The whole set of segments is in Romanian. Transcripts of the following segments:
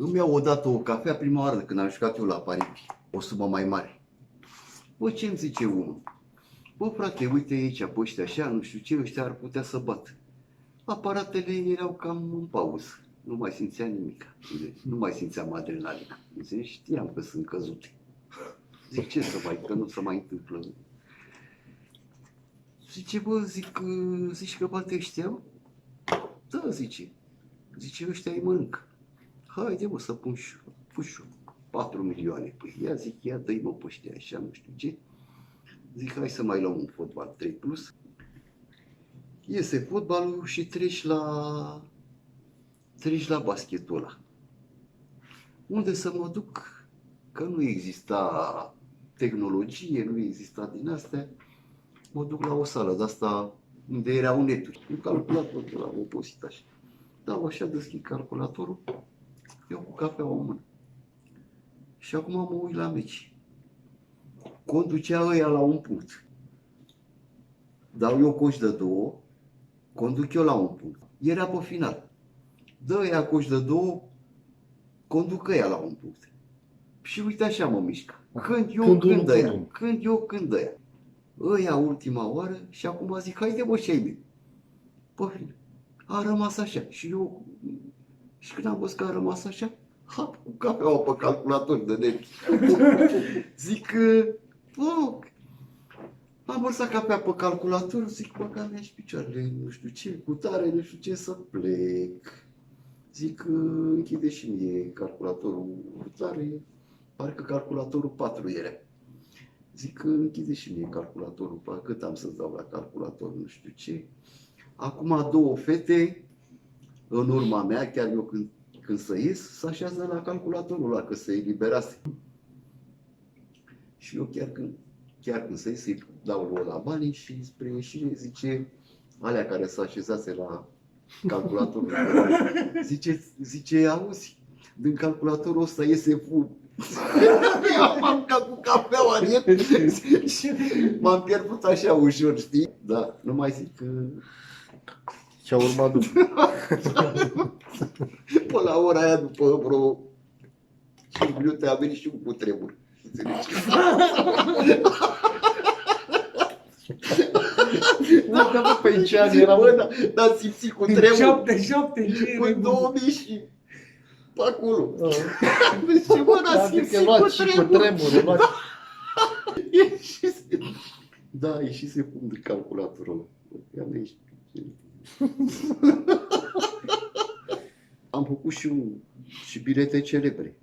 Îmi iau odată o cafea, prima oară când am jucat eu la paripi, o sumă mai mare. Bă, ce îmi zice unul? Bă, frate, uite aici, pe ăștia așa, nu știu ce, ăștia ar putea să bată. Aparatele erau cam în pauză, nu mai simțea nimic, nu mai simțeam adrenalina. Înțelegi? Știam că sunt căzute. Zic, ce să mai, că nu se mai întâmplă. Zice, bă, zici că bate ăștia? Da, zice. Zice, ăștia îi mănâncă. Haide, mă, să pun și 4 milioane. Păi ia, zic, ia, dă-i, mă, pe ăștia așa, nu știu ce. Zic, hai să mai luăm un fotbal 3+. Iese fotbalul și treci la basketul ăla. Unde să mă duc? Că nu exista tehnologie, nu exista din astea. Mă duc la o sală de asta unde erau neturi. Un calculator de la obosit așa. Dau așa, deschid calculatorul, iau cu cafeaua în mână. Și acum mă uit la meci. Conducea ăia la 1 punct. Dau eu coș de 2, conduc eu la 1 punct. Era pe final. Dă ăia coș de 2, conduc ăia la 1 punct. Și uite așa mă mișcă. Când eu, când ăia. Când eu, când ăia. Ăia ultima oară și acum zic, haide mă și ai mei. Păi, a rămas așa. Și eu, și când am văzut că a rămas așa, hap, cu cafeaua pe calculator de net. Zic, bă, am vărsat cafea pe calculator, zic, bă, că mi-a și picioarele, nu știu ce, cu tare, nu știu ce, să plec. Zic, închide și mie calculatorul cu tare, parcă calculatorul 4 era. Zic, închide și mie calculatorul, cât am să-ți dau la calculator, nu știu ce. Acum 2 fete, în urma mea, chiar eu când să ies, se așează la calculatorul ăla, că se eliberase. Și eu chiar când să ies, îi dau lui la banii și spre ieșire zice, alea care s-a așezase la calculatorul ăla, zice, auzi, din calculatorul ăsta iese fum. Eu m-am ca cu cafeaua în el și m-am pierdut așa ușor, știi? Da, nu mai zic că... Ce-a urmat după? Până la ora aia, după vreo 5 minute, a venit și un cutremur. Da, bă, pe ce an era? Bă, dar simțit cutremur. 77, În 2000 și pe acolo. Deci, bă, dar simțit cutremur. Da, ieșise fum de calculatorul ăla. Am făcut și bilete celebre.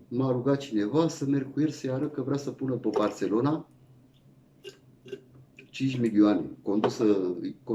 M-a rugat cineva să merg cu el să-i arăt că vrea să pună pe Barcelona 5 milioane.